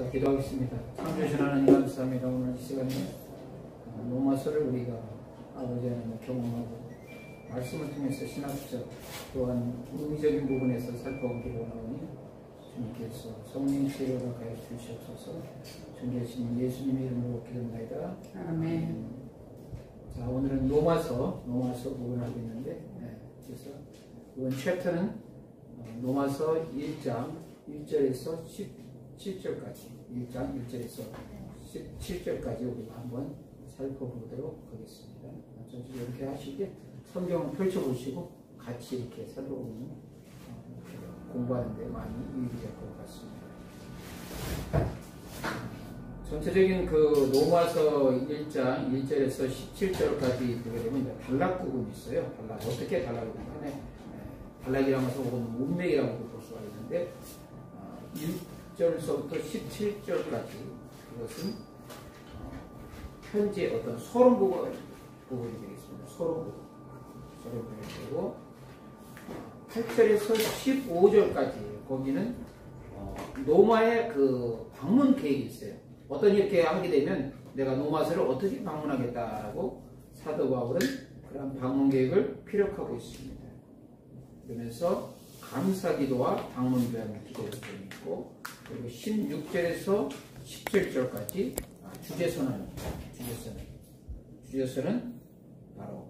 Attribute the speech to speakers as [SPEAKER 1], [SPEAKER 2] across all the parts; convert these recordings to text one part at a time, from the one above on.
[SPEAKER 1] 자, 기도하겠습니다. 참주신 하나님 감사합니다. 오늘 이 시간에 로마서를 우리가 아버지 하나님 경험하고 말씀을 통해서 신학적 또한 의미적인 부분에서 살펴보기로 원하오니 주님께서 성령 치료가 가여 주시옵소서. 존귀하신 예수님의 이름으로 기도합니다.
[SPEAKER 2] 아멘.
[SPEAKER 1] 자, 오늘은 로마서 부분을 하고 있는데, 그래서 이번 챕터는 로마서 1장 1절에서 17절까지 1장 1절에서 17절까지 우리가 한번 살펴보도록 하겠습니다. 이렇게 하시게 성경을 펼쳐보시고 같이 이렇게 살펴보면 공부하는 데 많이 유익이 될 것 같습니다. 전체적인 그 로마서 1장 1절에서 17절까지 보게 되면 이제 단락 부분이 있어요. 단락. 어떻게 단락을 보면 단락이라고 해서 혹은 문맥이라고 볼 수가 있는데 1절서부터 17절까지 이것은 현재 어떤 서론 부분이 되겠습니다. 서론 부분이 되고 8절에서 15절까지 거기는 로마의 그 방문 계획이 있어요. 어떤 이렇게 하게 되면 내가 로마서를 어떻게 방문하겠다라고 사도 바울은 그런 방문 계획을 피력하고 있습니다. 그러면서 감사기도와 방문교회 기도를 좀 있고, 그리고 16절에서 17절까지 주제서는 바로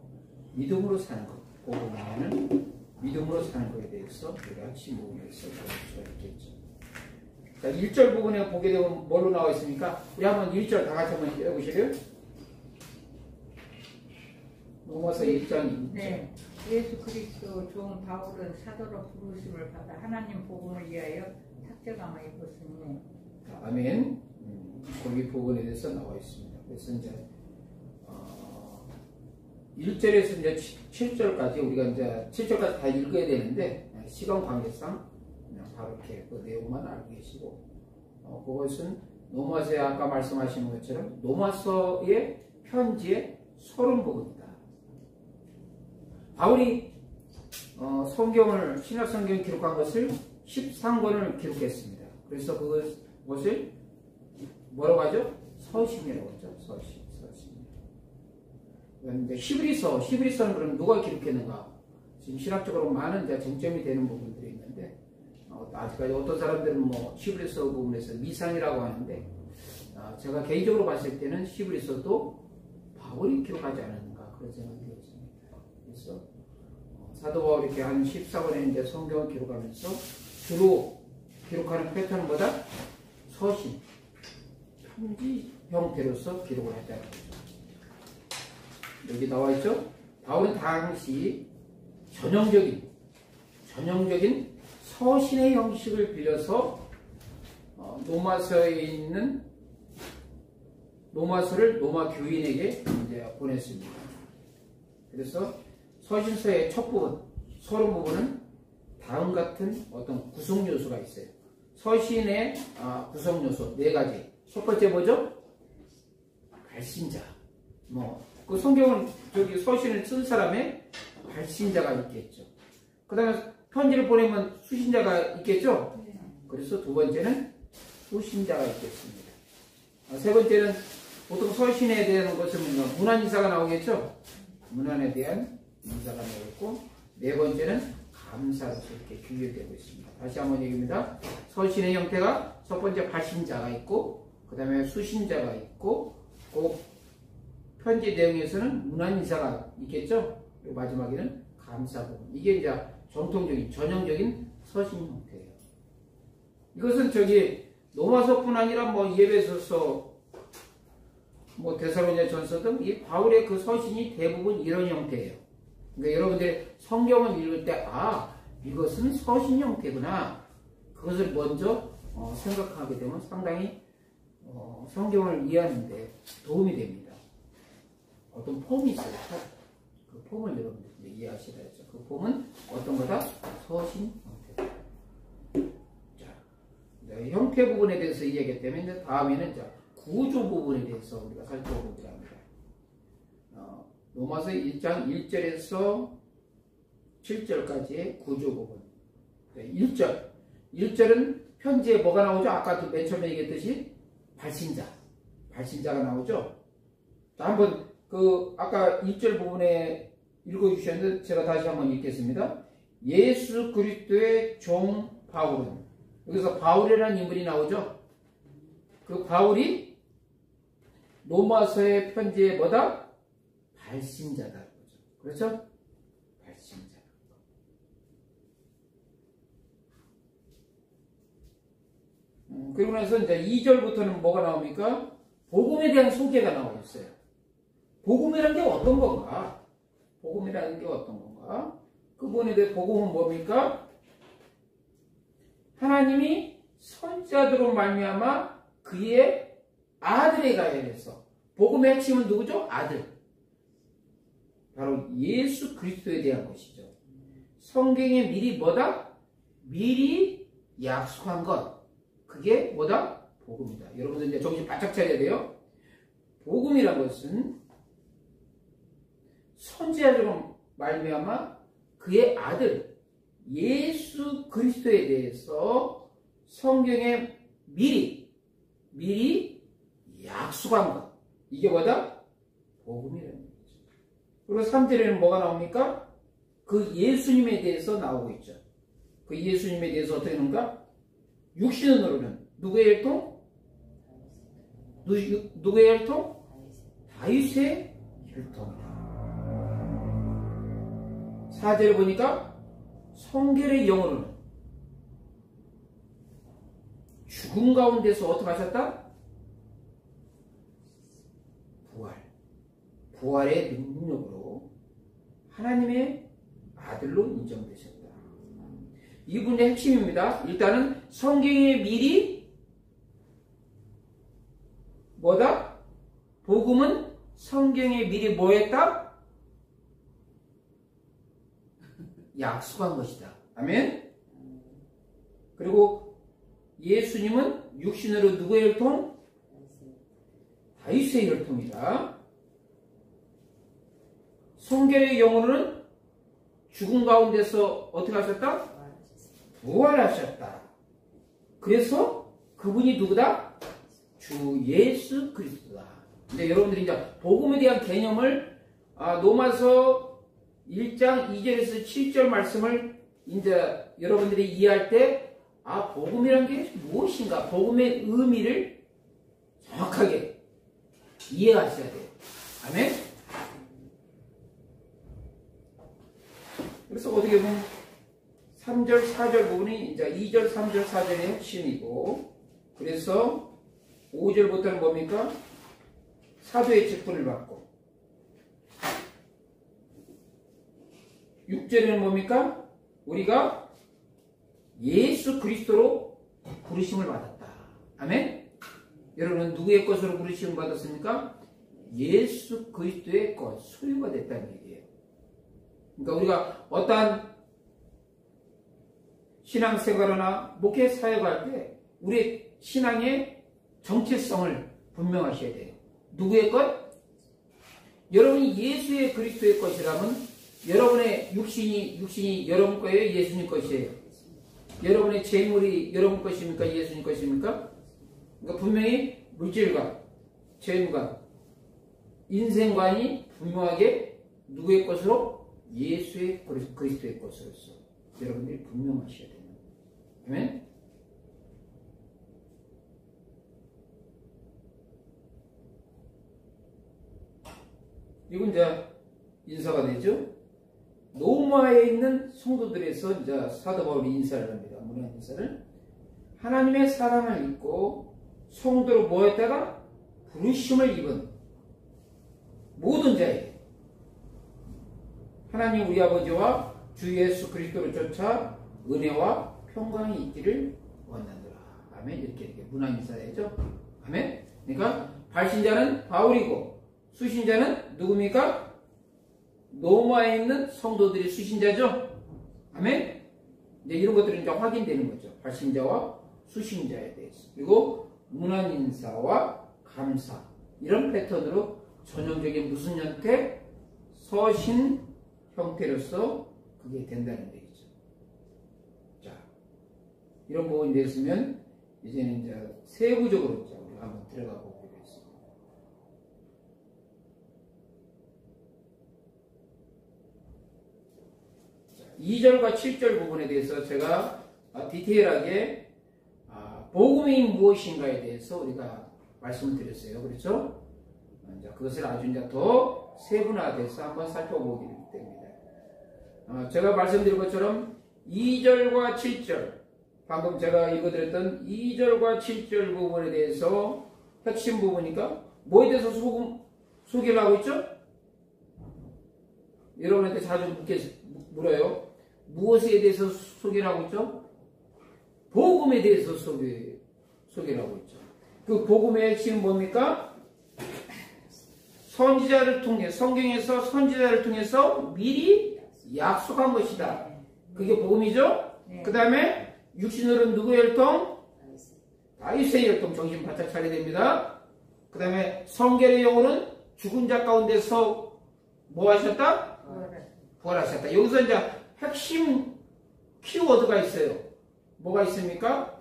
[SPEAKER 1] 믿음으로 사는 것. 그 부분에는 믿음으로 사는 것에 대해서 우리가 침묵에서 볼 수가 있겠죠. 자, 1절 부분에 보게 되면 뭘로 나와 있습니까? 우리 한번 1절 다 같이 한번 읽어보실래요? 로마서 1장 2절.
[SPEAKER 2] 네. 예수 그리스도 종 바울은 사도로 부르심을 받아 하나님 복음을 위하여 탁정함을 입었으니.
[SPEAKER 1] 아멘. 거기 부분에 대해서 나와 있습니다. 그래서 이제 1절에서 이제 7절까지 우리가 이제 7절까지 다 읽어야 되는데 시간 관계상 그냥 바로 이렇게 그 내용만 알고 계시고 그것은 로마서에 아까 말씀하신 것처럼 로마서의 편지의 서론 부분이다. 바울이 성경을 신약 성경을 기록한 것을 13권을 기록했습니다. 그래서 그것을 뭐라고 하죠? 서신이라고 하죠. 서신. 그런데 히브리서는 그럼 누가 기록했는가? 지금 신학적으로 많은 이제 쟁점이 되는 부분들이 있는데 아직까지 어떤 사람들은 뭐 히브리서 부분에서 미상이라고 하는데 제가 개인적으로 봤을 때는 히브리서도 바울이 기록하지 않았는가 그런 생각이 들었습니다. 그래서 사도 바울이 이렇게 한 14권의 이제 성경을 기록하면서 주로 기록하는 패턴은 뭐다? 서신, 편지 형태로서 기록을 했다는 거죠. 여기 나와 있죠? 바울은 당시 전형적인 서신의 형식을 빌려서 로마서에 있는 로마서를 로마 교인에게 이제 보냈습니다. 그래서 서신서의 첫 부분, 서론 부분은 다음 같은 어떤 구성 요소가 있어요. 서신의 구성 요소 4가지. 첫 번째 뭐죠? 발신자. 그 성경은 저기 서신을 쓴 사람의 발신자가 있겠죠. 그 다음에 편지를 보내면 수신자가 있겠죠. 그래서 두 번째는 수신자가 있겠습니다. 세 번째는 보통 서신에 대한 것은 문안인사가 나오겠죠. 문안에 대한 인사가 나오고, 네 번째는 감사로서 이렇게 규율되고 있습니다. 다시 한번 얘기합니다. 서신의 형태가 첫 번째 발신자가 있고, 그 다음에 수신자가 있고, 그 편지 내용에서는 문안인사가 있겠죠. 그리고 마지막에는 감사 부분. 이게 이제 전형적인 서신 형태예요. 이것은 로마서뿐 아니라 예배소서, 데살로니가전서 등 이 바울의 그 서신이 대부분 이런 형태예요. 그러니까 여러분들이 성경을 읽을 때 이것은 서신 형태구나. 그것을 먼저 생각하게 되면 상당히 성경을 이해하는 데 도움이 됩니다. 어떤 폼이 있어요. 그 폼을 여러분들이 이해하셔야 되죠. 그 폼은 어떤 거다? 서신 형태다. 자, 형태 부분에 대해서 이야기했기 때문에 다음에는 구조 부분에 대해서 우리가 살펴보기로 합니다. 로마서 1장 1절에서 7절까지의 구조 부분. 1절은 편지에 뭐가 나오죠? 아까도 맨 처음에 얘기했듯이 발신자가 나오죠. 자, 한번 아까 1절 부분에 읽어주셨는데 제가 다시 한번 읽겠습니다. 예수 그리스도의 종 바울은, 여기서 바울이라는 인물이 나오죠. 그 바울이 로마서의 편지에 뭐다? 발신자다. 그렇죠? 발신자. 그리고 나서 이제 2절부터는 뭐가 나옵니까? 복음에 대한 소개가 나와 있어요. 복음이라는 게 어떤 건가? 복음이라는 게 어떤 건가? 그분에 대해 복음은 뭡니까? 하나님이 선지자들로 말미암아 그의 아들에 가야해서, 복음의 핵심은 누구죠? 아들. 바로 예수 그리스도에 대한 것이죠. 성경에 미리 뭐다? 미리 약속한 것. 그게 뭐다? 복음이다. 여러분들 이제 정신 바짝 차려야 돼요. 복음이란 것은 선지자들로 말미암아 그의 아들 예수 그리스도에 대해서 성경에 미리 약속한 것. 이게 뭐다? 복음이라는 거죠. 그리고 3절에는 뭐가 나옵니까? 그 예수님에 대해서 나오고 있죠. 그 예수님에 대해서 어떻게 하는가? 육신으로는 누구의 혈통? 누구의 혈통? 다윗의 혈통이다. 4절에 보니까 성결의 영으로는 죽음 가운데서 어떻게 하셨다? 부활의 능력으로 하나님의 아들로 인정되셨다. 이분의 핵심입니다. 일단은 성경에 미리 뭐다? 복음은 성경에 미리 뭐 했다? 약속한 것이다. 아멘? 그리고 예수님은 육신으로 누구의 혈통? 다윗의 혈통이다. 성결의 영으로는 죽음 가운데서 어떻게 하셨다? 부활하셨다. 그래서 그분이 누구다? 주 예수 그리스도다. 이제 여러분들이 이제 복음에 대한 개념을 로마서 1장 2절에서 7절 말씀을 이제 여러분들이 이해할 때 복음이란 게 무엇인가? 복음의 의미를 정확하게 이해하셔야 돼요. 아멘? 그래서 어떻게 보면 3절, 4절 부분이 이제 2절, 3절, 4절의 핵심이고, 그래서 5절부터는 뭡니까? 사도의 직분을 받고, 6절에는 뭡니까? 우리가 예수 그리스도로 부르심을 받았다. 아멘? 여러분은 누구의 것으로 부르심을 받았습니까? 예수 그리스도의 것, 소유가 됐다는 얘기예요. 그러니까 우리가 어떠한 신앙생활이나 목회 사역할 때 우리의 신앙의 정체성을 분명하셔야 돼요. 누구의 것? 여러분이 예수의 그리스도의 것이라면 여러분의 육신이 여러분 거예요? 예수님 것이에요? 여러분의 재물이 여러분 것입니까? 예수님 것입니까? 그러니까 분명히 물질과 재물과 인생관이 분명하게 누구의 것으로? 예수의 그리스도의 것으로서 여러분들이 분명하셔야 돼요. 아멘? 이건 이제 인사가 되죠. 로마에 있는 성도들에서 이제 사도 바울이 인사를 합니다. 문안 인사를. 하나님의 사랑을 입고 성도로 모였다가 부르심을 입은 모든 자에게 하나님 우리 아버지와 주 예수 그리스도를 쫓아 은혜와 평강이 있기를 원하노라. 아멘. 이렇게 문안 인사해야죠. 아멘. 그러니까 발신자는 바울이고 수신자는 누굽니까? 로마에 있는 성도들이 수신자죠. 아멘. 이제 이런 것들은 이제 확인되는 거죠. 발신자와 수신자에 대해서. 그리고 문안 인사와 감사. 이런 패턴으로 전형적인 무슨 형태? 서신 형태로서 그게 된다는 얘기죠. 자, 이런 부분이 됐으면 이제는 이제 세부적으로 이제 우리가 한번 들어가 보기로 했습니다. 자, 2절과 7절 부분에 대해서 제가 디테일하게 복음이 무엇인가에 대해서 우리가 말씀을 드렸어요. 그렇죠? 이제 그것을 아주 이제 더 세분화돼서 한번 살펴보기 때문에 제가 말씀드린 것처럼 2절과 7절 방금 제가 읽어드렸던 2절과 7절 부분에 대해서 핵심 부분이니까 뭐에 대해서 소개를 하고 있죠? 여러분한테 자주 물어요. 무엇에 대해서 소개를 하고 있죠? 복음에 대해서 소개를 하고 있죠. 그 복음의 핵심은 뭡니까? 선지자를 통해, 성경에서 선지자를 통해서 미리 약속한 것이다. 그게 복음이죠?
[SPEAKER 2] 네.
[SPEAKER 1] 그 다음에 육신으로는 누구의 혈통? 다윗의 혈통. 정신 바짝 차려야 됩니다. 그 다음에 성결의 영혼은 죽은 자 가운데서 뭐 하셨다? 부활하셨다. 여기서 이제 핵심 키워드가 있어요. 뭐가 있습니까?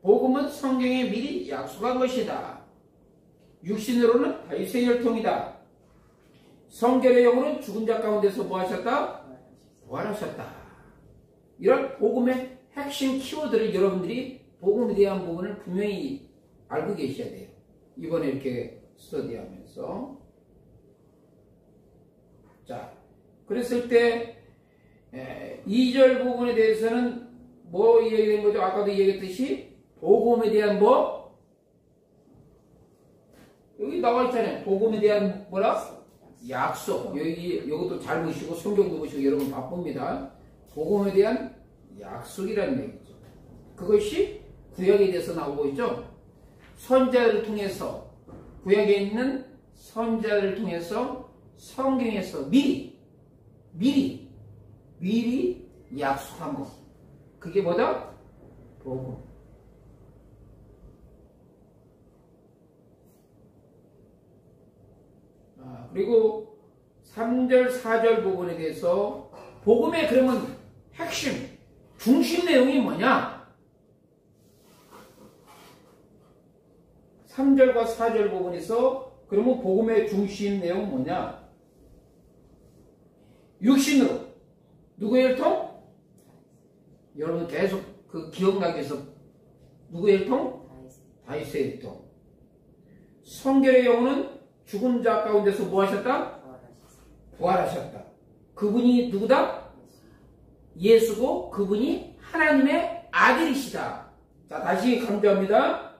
[SPEAKER 1] 복음은 성경에 미리 약속한 것이다. 육신으로는 다윗의 혈통이다. 성결의 영혼은 죽은 자 가운데서 뭐 하셨다? 부활하셨다. 이런 복음의 핵심 키워드를 여러분들이 복음에 대한 부분을 분명히 알고 계셔야 돼요. 이번에 이렇게 스터디하면서. 자, 그랬을 때 2절 부분에 대해서는 뭐 얘기한 거죠? 아까도 얘기했듯이 복음에 대한 뭐? 여기 나와 있잖아요. 복음에 대한 뭐라? 약속. 여기도 잘 보시고 성경도 보시고 여러분 바쁩니다. 복음에 대한 약속이라는 얘기죠. 그것이 구약에 대해서 나오고 있죠. 선자를 통해서 구약에 있는 선자를 통해서 성경에서 미리 약속한 것. 그게 뭐다? 복음. 그리고 3절, 4절 부분에 대해서 복음의 그러면 핵심, 중심 내용이 뭐냐? 3절과 4절 부분에서 그러면 복음의 중심 내용 뭐냐? 육신으로 누구의 혈통? 여러분 계속 그 기억나기 위해서 누구의 혈통? 다윗의 혈통. 성결의 영혼은 죽은 자 가운데서 뭐 하셨다? 부활하셨다. 그분이 누구다? 예수고 그분이 하나님의 아들이시다. 자, 다시 강조합니다.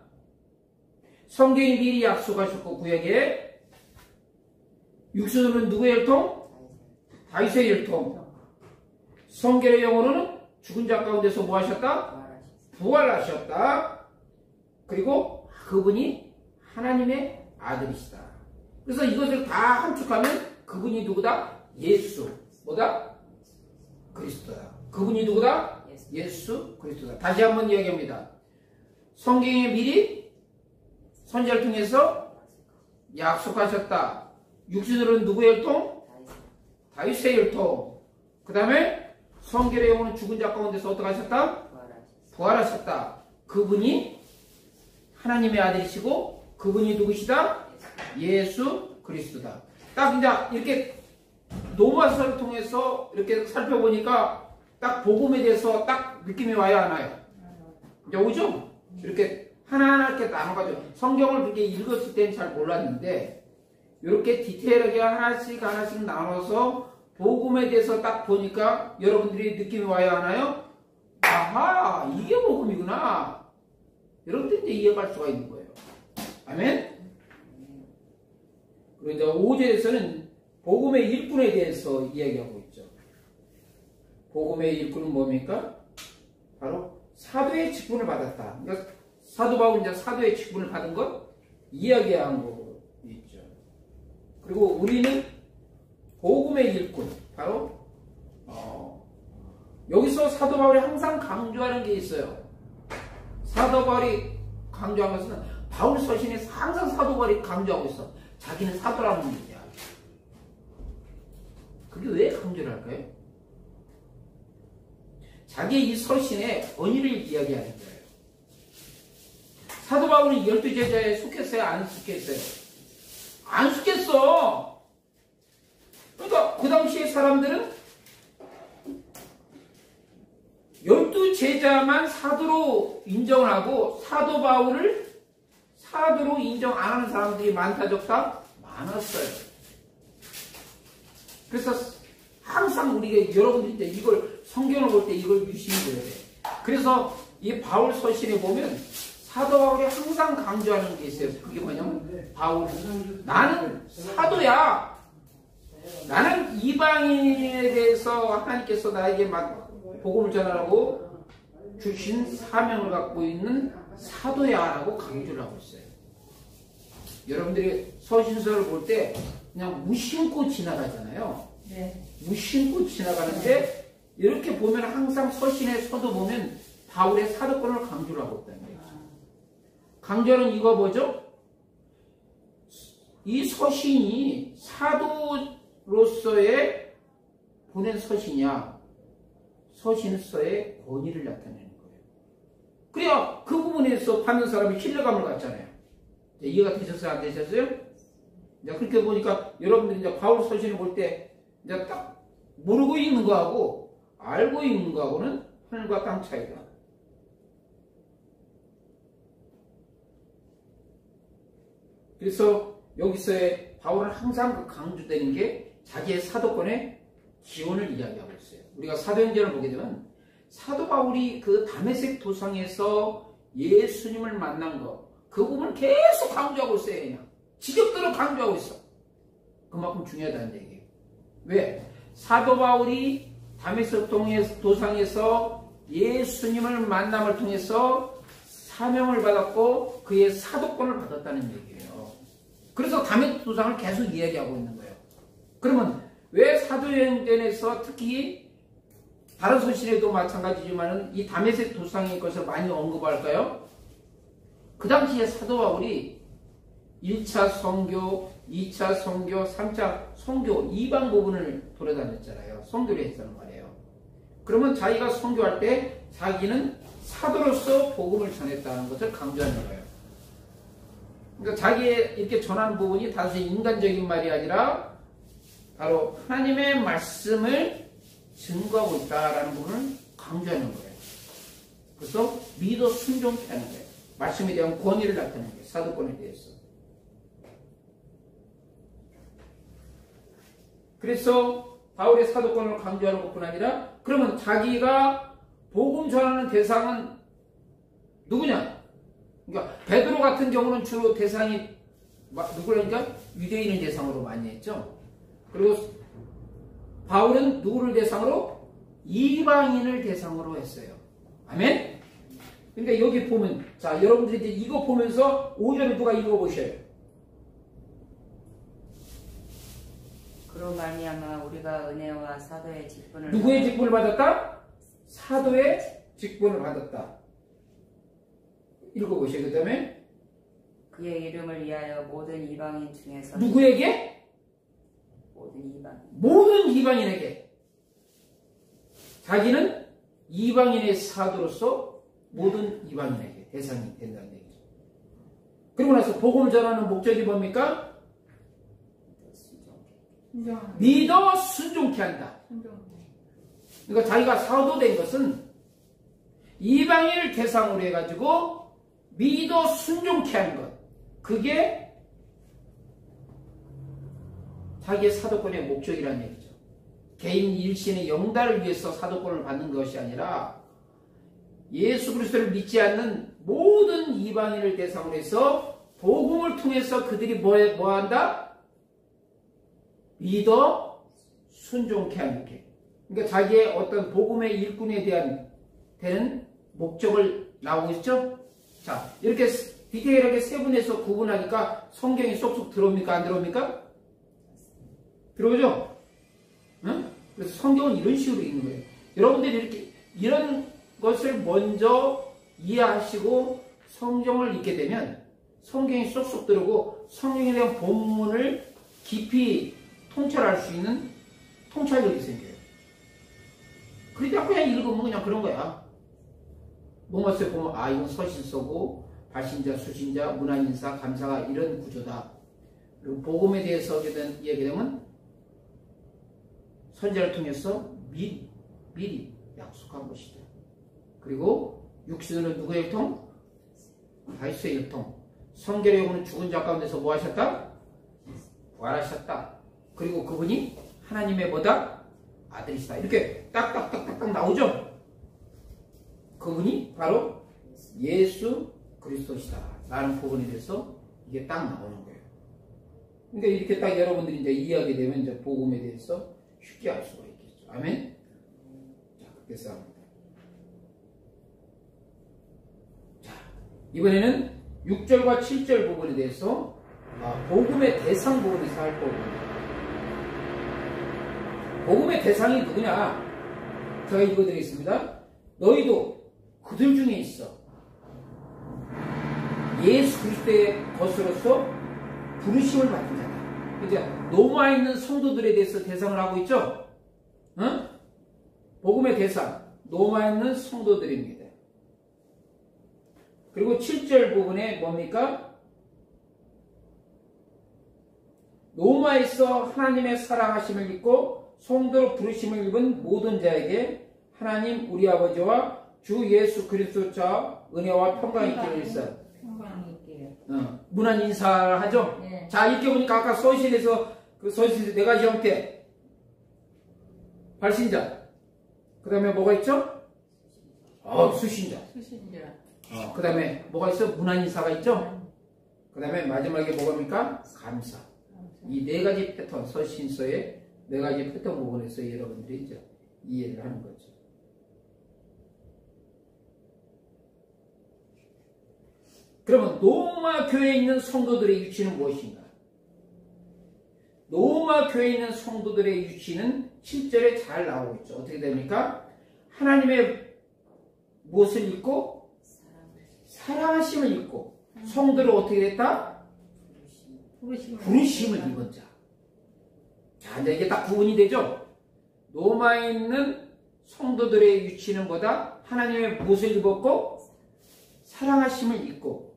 [SPEAKER 1] 성경이 미리 약속하셨고 구약에 육신으로는 누구의 혈통? 다윗의 혈통. 성결의 영혼으로는 죽은 자 가운데서 뭐 하셨다? 부활하셨다. 그리고 그분이 하나님의 아들이시다. 그래서 이것을 다 함축하면 그분이 누구다? 예수. 뭐다? 그리스도다. 그분이 누구다? 예수 그리스도다. 다시 한번 이야기합니다. 성경에 미리 선지자를 통해서 약속하셨다. 육신으로는 누구의 혈통? 다윗의 혈통. 그 다음에 성결의 영혼은 죽은 자 가운데서 어떻게 하셨다? 부활하셨다. 그분이 하나님의 아들이시고 그분이 누구시다? 예수 그리스도다. 딱 이제 이렇게 로마서를 통해서 이렇게 살펴보니까 딱 복음에 대해서 딱 느낌이 와야 하나요? 이제 오죠? 이렇게 하나하나 이렇게 나눠가지고 성경을 그렇게 읽었을 때는 잘 몰랐는데 이렇게 디테일하게 하나씩 나눠서 복음에 대해서 딱 보니까 여러분들이 느낌이 와야 하나요? 아하, 이게 복음이구나. 여러분들이 이제 이해할 수가 있는 거예요. 아멘? 그리고 이제 5절에서는 복음의 일꾼에 대해서 이야기하고 있죠. 복음의 일꾼은 뭡니까? 바로 사도의 직분을 받았다. 그러니까 사도 바울이 이제 사도의 직분을 받은 것 이야기한 거 있죠. 그리고 우리는 복음의 일꾼, 바로 여기서 사도 바울이 항상 강조하는 게 있어요. 사도 바울이 강조한 것은 바울 서신에서 항상 사도 바울이 강조하고 있어. 자기는 사도라는 얘기야. 그게 왜 강조를 할까요? 자기의 이 서신의 언의를 이야기하는 거예요. 사도 바울은 12제자에 속했어요? 안 속했어요? 안 속했어. 그러니까 그 당시의 사람들은 12제자만 사도로 인정을 하고 사도 바울을 사도로 인정 안 하는 사람들이 많다 적다? 많았어요. 그래서 항상 우리가 여러분들이 이제 이걸 성경을 볼 때 이걸 유심히 해야 돼. 그래서 이 바울 서신에 보면 사도 바울이 항상 강조하는 게 있어요. 그게 뭐냐면 바울 나는 사도야. 나는 이방인에 대해서 하나님께서 나에게 복음을 전하라고 주신 사명을 갖고 있는 사도야 라고 강조를 하고 있어요. 여러분들이 서신서를 볼 때 그냥 무심코 지나가잖아요.
[SPEAKER 2] 네.
[SPEAKER 1] 무심코 지나가는데 이렇게 보면 항상 서신의 서도 보면 바울의 사도권을 강조를 하고 있다는 거예요. 강조는 이거 뭐죠? 이 서신이 사도로서의 보낸 서신이야. 서신서의 권위를 나타내는 거예요. 그래야 그 부분에서 받는 사람이 신뢰감을 갖잖아요. 이해가 되셨어요? 안 되셨어요? 이제 그렇게 보니까 여러분들이 이제 바울 서신을 볼 때 이제 딱 모르고 있는 거하고 알고 있는 거하고는 하늘과 땅 차이다. 그래서 여기서의 바울은 항상 그 강조되는 게 자기의 사도권의 기원을 이야기하고 있어요. 우리가 사도행전을 보게 되면 사도 바울이 그 다메섹 도상에서 예수님을 만난 거, 그 부분을 계속 강조하고 있어요. 그냥 지적대로 강조하고 있어. 그만큼 중요하다는 얘기예요. 왜? 사도 바울이 다메섹 도상에서 예수님을 만남을 통해서 사명을 받았고 그의 사도권을 받았다는 얘기예요. 그래서 다메섹 도상을 계속 이야기하고 있는 거예요. 그러면 왜 사도행전에서 특히 다른 서신에도 마찬가지지만 이 다메섹 도상의 것을 많이 언급할까요? 그 당시에 사도 바울이 1차 선교, 2차 선교, 3차 선교 이방 부분을 돌아다녔잖아요. 선교를 했다는 말이에요. 그러면 자기가 선교할 때 자기는 사도로서 복음을 전했다는 것을 강조하는 거예요. 그러니까 자기의 이렇게 전하는 부분이 단순히 인간적인 말이 아니라 바로 하나님의 말씀을 증거하고 있다라는 부분을 강조하는 거예요. 그래서 믿어 순종케 하는 거예요. 말씀에 대한 권위를 나타내는 거예요. 사도권에 대해서. 그래서 바울의 사도권을 강조하는 것뿐 아니라 그러면 자기가 복음 전하는 대상은 누구냐? 그러니까 베드로 같은 경우는 주로 대상이 누구라니까? 유대인을 대상으로 많이 했죠. 그리고 바울은 누구를 대상으로? 이방인을 대상으로 했어요. 아멘? 그러니까 여기 보면 자 여러분들이 이제 이거 보면서 5절에 누가 읽어보셔요.
[SPEAKER 3] 그로 말미암아 우리가 은혜와 사도의 직분을
[SPEAKER 1] 누구의 직분을 받았다? 사도의 직분을 받았다. 읽어보세요. 그 다음에
[SPEAKER 3] 그의 이름을 위하여 모든 이방인 중에서
[SPEAKER 1] 누구에게? 모든 이방인에게. 자기는 이방인의 사도로서 모든 이방인에게 대상이 된다는 얘기죠. 그리고 나서 복음을 전하는 목적이 뭡니까? 믿어 순종케 한다. 그러니까 자기가 사도된 것은 이방인을 대상으로 해가지고 믿어 순종케 하는 것. 그게 자기의 사도권의 목적이라는 얘기죠. 개인 일신의 영달을 위해서 사도권을 받는 것이 아니라 예수 그리스도를 믿지 않는 모든 이방인을 대상으로 해서 복음을 통해서 그들이 뭐 한다? 믿어 순종케 하는 게. 그러니까 자기의 어떤 복음의 일꾼에 대한 되는 목적을 나오고 있죠. 자, 이렇게 디테일하게 세분해서 구분하니까 성경이 쏙쏙 들어옵니까? 안 들어옵니까? 들어오죠? 응? 그래서 성경은 이런 식으로 읽는 거예요. 여러분들이 이렇게 이런 것을 먼저 이해하시고 성경을 읽게 되면 성경이 쏙쏙 들어오고 성경에 대한 본문을 깊이 통찰할 수 있는 통찰력이 생겨요. 그러니까 그냥 읽으면 그냥 그런 거야. 로마서에 보면 아 이건 서신서고 발신자, 수신자, 문안인사, 감사가 이런 구조다. 그리고 복음에 대해서 얘기되면 선지자를 통해서 미리 약속한 것이다. 그리고 육신으로 누구의 혈통? 그리스도의 혈통. 성결의 영혼은 죽은 자 가운데서 뭐 하셨다? 부활하셨다. 그리고 그분이 하나님의 뭐다? 아들이시다. 이렇게 딱딱딱딱 나오죠? 그분이 바로 예수 그리스도시다. 라는 부분에 대해서 이게 딱 나오는 거예요. 그러니까 이렇게 딱 여러분들이 이제 이해하게 되면 이제 복음에 대해서 쉽게 알 수가 있겠죠. 아멘? 자, 그렇게 싸웁니다. 자, 이번에는 6절과 7절 부분에 대해서 복음의 대상 부분에서 할 거거든요. 복음의 대상이 누구냐? 제가 읽어드리겠습니다. 너희도 그들 중에 있어. 예수 그리스도의 것으로서 부르심을 받은 자다. 그러니까 노마 있는 성도들에 대해서 대상을 하고 있죠? 응? 복음의 대상, 노마 있는 성도들입니다. 그리고 7절 부분에 뭡니까? 노마에서 하나님의 사랑하심을 입고 성도로 부르심을 입은 모든 자에게 하나님 우리 아버지와 주 예수 그리스도자 은혜와 평강이 있기를 일사.
[SPEAKER 2] 평강이 있게요.
[SPEAKER 1] 문안 인사를 하죠?
[SPEAKER 2] 네.
[SPEAKER 1] 자, 이렇게 보니까 아까 서신에서 그 서신에서 네 가지 형태. 발신자. 그 다음에 뭐가 있죠? 수신자.
[SPEAKER 2] 수신자.
[SPEAKER 1] 그 다음에 뭐가 있어? 문안 인사가 있죠? 그 다음에 마지막에 뭐갑니까? 감사. 이 네 가지 패턴, 서신서의 네 가지 패턴 부분에서 여러분들이 이제 이해를 하는 거죠. 그러면 로마 교회에 있는 성도들의 위치는 무엇인가? 로마 교회에 있는 성도들의 위치는 7절에 잘 나오고 있죠. 어떻게 됩니까? 하나님의 무엇을 입고? 사랑하심을 입고 성도를 어떻게 됐다? 부르심을 입은 자. 자, 이제 이게 딱 구분이 되죠? 로마에 있는 성도들의 위치는 뭐다? 하나님의 무엇을 입었고? 사랑하심을 입고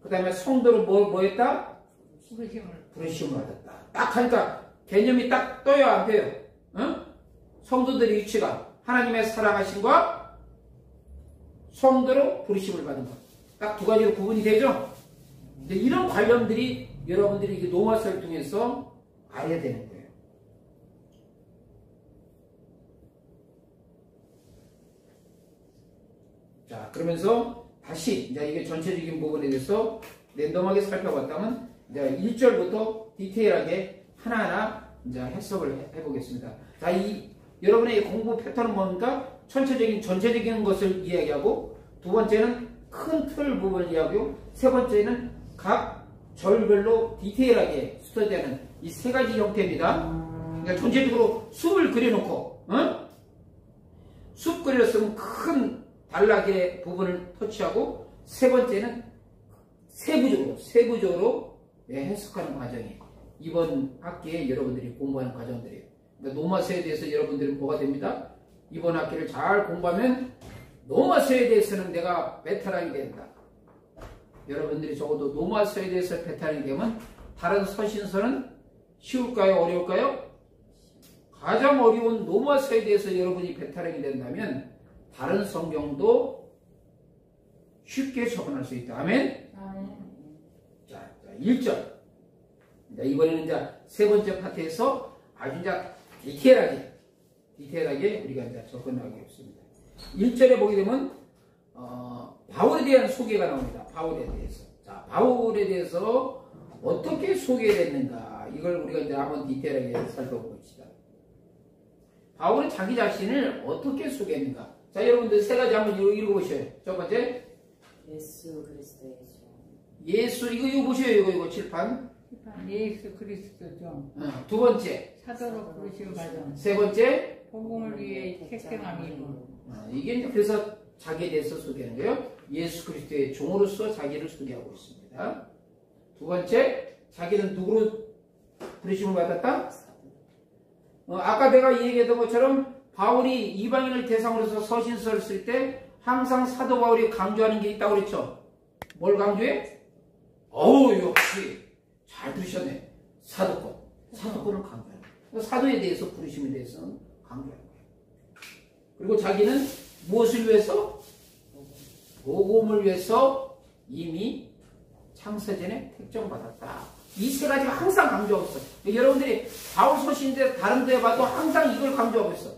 [SPEAKER 1] 그 다음에 성도를 뭐 했다? 부르심을 받았다. 딱 하니까 개념이 딱 떠요, 안 떠요? 응? 성도들의 위치가 하나님의 사랑하심과 성도로 부르심을 받은 것. 딱 두 가지로 구분이 되죠? 이런 관련들이 여러분들이 이게 로마서를 통해서 알아야 되는 거예요. 자, 그러면서 다시 이제 이게 전체적인 부분에 대해서 랜덤하게 살펴봤다면 이제 1절부터 디테일하게 하나하나 이제 해석을 해보겠습니다. 자, 여러분의 공부 패턴은 뭡니까? 전체적인 것을 이야기하고, 두 번째는 큰 틀 부분을 이야기하고, 세 번째는 각 절별로 디테일하게 스터디하는 이 세 가지 형태입니다. 그러니까 전체적으로 숲을 그려놓고, 숲 그렸으면 큰 단락의 부분을 터치하고, 세 번째는 세부적으로 해석하는 과정이 이번 학기에 여러분들이 공부하는 과정들이에요. 그러니까 노마서에 대해서 여러분들이 뭐가 됩니다? 이번 학기를 잘 공부하면 노마서에 대해서는 내가 베테랑이 된다. 여러분들이 적어도 노마서에 대해서 베테랑이 되면 다른 서신서는 쉬울까요? 어려울까요? 가장 어려운 노마서에 대해서 여러분이 베테랑이 된다면 다른 성경도 쉽게 접근할 수 있다. 아멘? 자, 1절. 이번에는 이제 세 번째 파트에서 아주 이제 디테일하게 우리가 이제 접근하겠습니다. 1절에 보게 되면, 바울에 대한 소개가 나옵니다. 바울에 대해서. 자, 바울에 대해서 어떻게 소개됐는가. 이걸 우리가 이제 한번 디테일하게 살펴봅시다. 바울은 자기 자신을 어떻게 소개했는가. 자, 여러분들 세 가지 한번 읽어보셔요. 첫 번째.
[SPEAKER 3] 예수 그리스도의 종.
[SPEAKER 1] 예수, 이거 보셔요. 이거 칠판.
[SPEAKER 2] 예수 그리스도 종.
[SPEAKER 1] 두 번째.
[SPEAKER 2] 사도로 부르심 받은.
[SPEAKER 1] 세 번째.
[SPEAKER 2] 복음을 위해 택정함이.
[SPEAKER 1] 이게 이제 그래서 자기에 대해서 소개하는 거예요. 예수 그리스도의 종으로서 자기를 소개하고 있습니다. 두 번째, 자기는 누구로 부르심을 받았다? 아까 내가 얘기했던 것처럼 바울이 이방인을 대상으로서 서신서를 쓸 때 항상 사도 바울이 강조하는 게 있다고 그랬죠. 뭘 강조해? 어우, 역시 잘 들으셨네. 사도권. 사도권을 강조해요. 사도에 대해서 부르심에 대해서는 강조해요. 그리고 자기는 무엇을 위해서? 복음을 위해서 이미 창세전에 택정받았다. 이 세 가지가 항상 강조하고 있어. 여러분들이 바울 서신인데 다른 데 봐도 항상 이걸 강조하고 있어.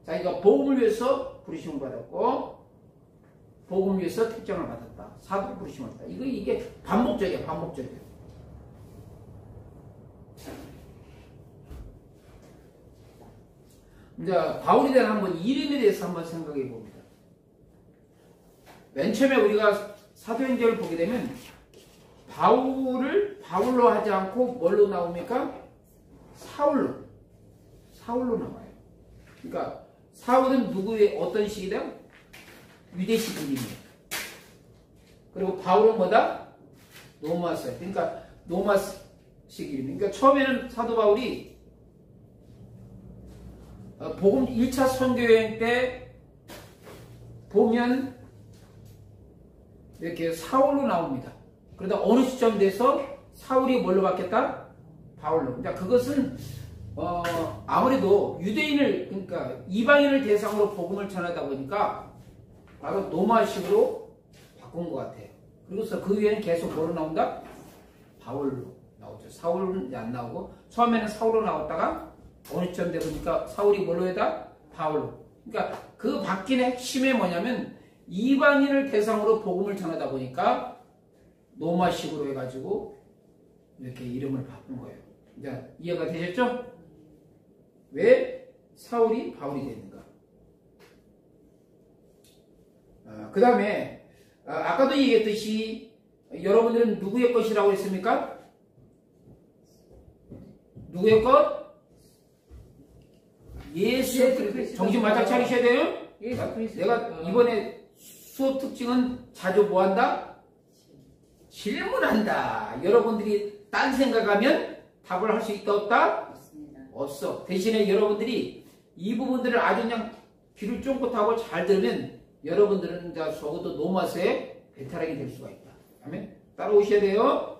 [SPEAKER 1] 자기가 복음을 위해서 부르심을 받았고 복음을 위해서 택정을 받았다. 사도 부르심을 받았다. 이게 반복적이야. 반복적이야. 이제 바울에 대한 한번 이름에 대해서 한번 생각해 봅니다. 맨 처음에 우리가 사도행전을 보게 되면 바울을 바울로 하지 않고 뭘로 나옵니까? 사울로 나와요. 그러니까 사울은 누구의 어떤 시기다? 유대식 이름이에요. 그리고 바울은 뭐다? 노마스. 그러니까 노마식 이름. 그러니까 처음에는 사도 바울이 복음 1차 선교여행 때 보면 이렇게 사울로 나옵니다. 그러다 어느 시점 돼서 사울이 뭘로 바뀌었다? 바울로. 그러니까 그것은 아무래도 유대인을 그러니까 이방인을 대상으로 복음을 전하다 보니까 바로 노마식으로 바꾼 것 같아요. 그리고서 그 위에는 계속 뭐로 나온다? 바울로 나오죠. 사울은 안 나오고 처음에는 사울로 나왔다가 어느 시점 돼 보니까 사울이 뭘로 해다? 바울로. 그러니까 그 바뀐 핵심이 뭐냐면 이방인을 대상으로 복음을 전하다 보니까 노마식으로 해가지고 이렇게 이름을 바꾼 거예요. 이제 이해가 되셨죠? 왜 사울이 바울이 됐는가? 그 다음에 아까도 얘기했듯이 여러분들은 누구의 것이라고 했습니까? 누구의 것? 예수 그리스도. 정신 바짝 차리셔야 돼요. 내가 이번에 수업 특징은 자주 뭐한다? 질문한다. 여러분들이 딴 생각하면 답을 할 수 있다 없다?
[SPEAKER 3] 없습니다.
[SPEAKER 1] 없어. 대신에 여러분들이 이 부분들을 아주 그냥 귀를 쫑긋하고 잘 들으면 여러분들은 적어도 노마스의 베테랑이 될 수가 있다. 아멘. 따라오셔야 돼요.